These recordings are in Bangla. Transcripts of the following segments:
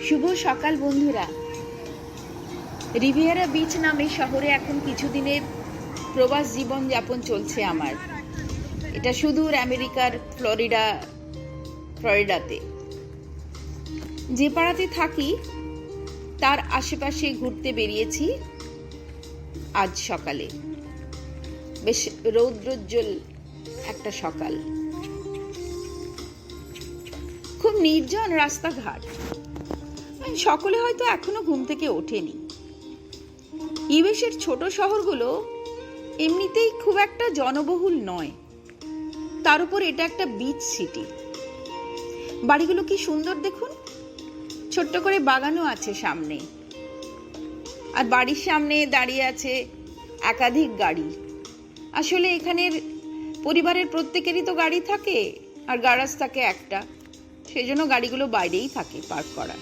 শুভ সকাল বন্ধুরা। রিভিয়েরা বিচ নামে শহরে এখন কিছুদিনের প্রবাস জীবন যাপন চলছে আমার। এটা সুদূর আমেরিকার ফ্লোরিডাতে। যে পাড়াতে থাকি তার আশেপাশে ঘুরতে বেরিয়েছি আজ সকালে। বেশ রৌদ্রোজ্জ্বল একটা সকাল, খুব নির্জন রাস্তাঘাট। সকলে হয়তো এখনো ঘুম থেকে ওঠেনি। ইউএসের ছোট শহরগুলো এমনিতেই খুব একটা জনবহুল নয়, তার উপর এটা একটা বিচ সিটি। বাড়িগুলো কি সুন্দর দেখুন, ছোট্ট করে বাগানও আছে সামনে, আর বাড়ির সামনে দাঁড়িয়ে আছে একাধিক গাড়ি। আসলে এখানের পরিবারের প্রত্যেকেরই তো গাড়ি থাকে, আর গ্যারাজ থাকে একটা, সেজন্য গাড়িগুলো বাইরেই থাকে পার্ক করা।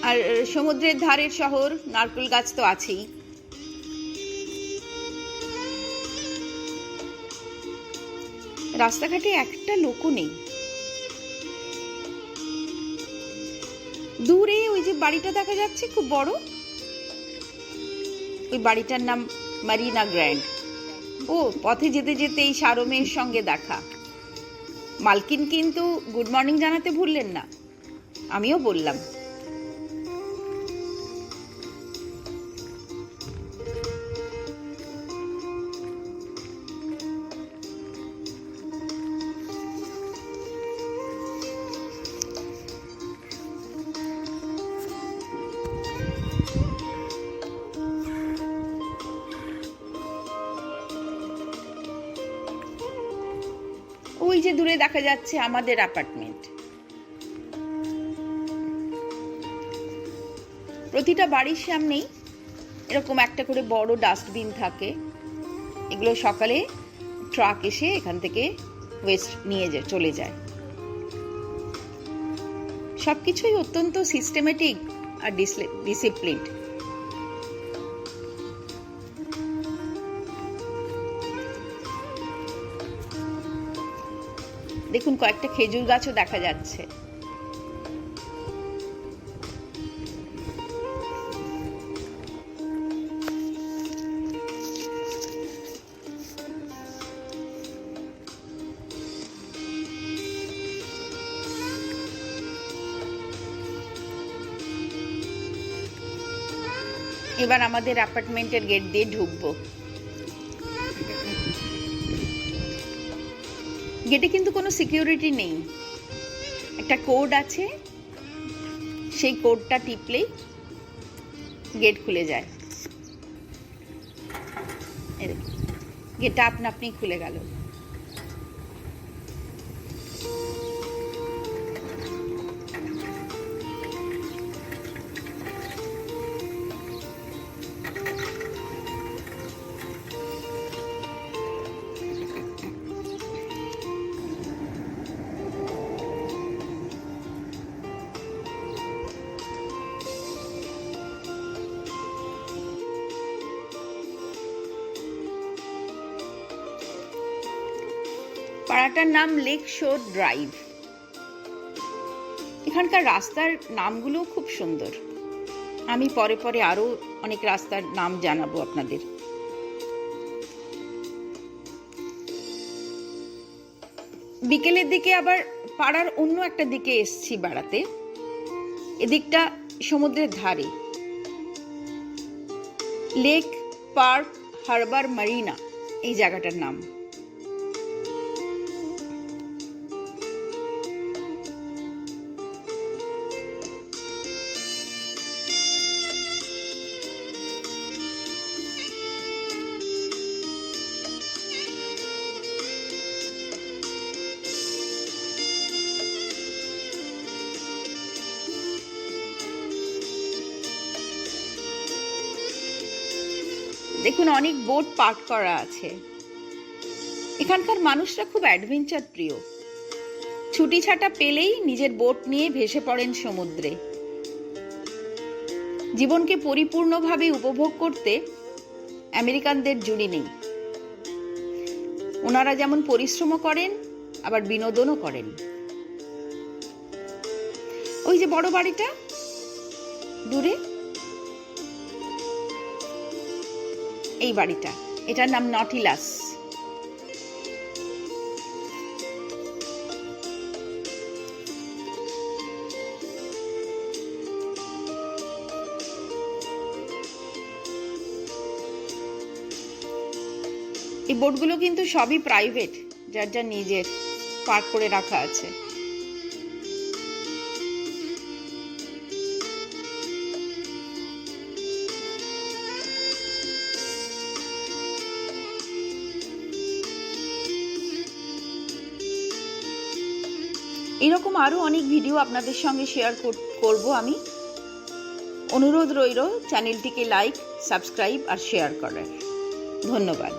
আর সমুদ্রের ধারের শহর, নারকেল গাছ তো আছেই। রাস্তাঘাটে একটা লোকও নেই। দূরে ওই যে বাড়িটা দেখা যাচ্ছে খুব বড়, ওই বাড়িটার নাম মারিনা গ্র্যান্ড। ও পথে যেতে যেতে এই সারমের সঙ্গে দেখা। মালকিন কিন্তু গুড মর্নিং জানাতে ভুললেন না, আমিও বললাম। ওই যে দূরে দেখা যাচ্ছে আমাদের অ্যাপার্টমেন্ট। প্রতিটা বাড়ির সামনেই এরকম একটা করে বড় ডাস্টবিন থাকে। এগুলো সকালে ট্রাক এসে এখান থেকে ওয়েস্ট নিয়ে চলে যায়। সবকিছুই অত্যন্ত সিস্টেমেটিক আর ডিসিপ্লিনড। দেখুন কয়েকটা খেজুর গাছও দেখা যাচ্ছে। এবার আমাদের অ্যাপার্টমেন্টের গেট দিয়ে ঢুকবো। গেটে কিন্তু কোনো সিকিউরিটি নেই, একটা কোড আছে, সেই কোডটা টিপলেই গেট খুলে যায়। গেটটা আপনা আপনি খুলে গেল। পাড়াটার নাম লেক শোর ড্রাইভ। এখানকার রাস্তার নামগুলো খুব সুন্দর। আমি পরে পরে আরো অনেক রাস্তার নাম জানাবো আপনাদের। বিকেলের দিকে আবার পাড়ার অন্য একটা দিকে এসছি বেড়াতে। এদিকটা সমুদ্রের ধারে, লেক পার্ক হারবার মারিনা এই জায়গাটার নাম। দেখুন অনেক বোট পার্ক করা আছে। এখানকার মানুষরা খুব অ্যাডভেঞ্চার প্রিয়। ছুটি ছাটা পেলেই নিজের বোট নিয়ে ভেসে পড়েন সমুদ্রে। জীবনকে পরিপূর্ণভাবে উপভোগ করতে আমেরিকানদের জুড়ি নেই। ওনারা যেমন পরিশ্রম করেন, আবার বিনোদনও করেন। ওই যে বড় বাড়িটা দূরে, এই বাড়িটা, এটার নাম নটিলাস। এই বোটগুলো কিন্তু সবই প্রাইভেট, যার যার নিজের পার্ক করে রাখা আছে। এরকম আরো অনেক ভিডিও আপনাদের সঙ্গে শেয়ার করব আমি। অনুরোধ রইল চ্যানেলটিকে লাইক, সাবস্ক্রাইব আর শেয়ার করার। ধন্যবাদ।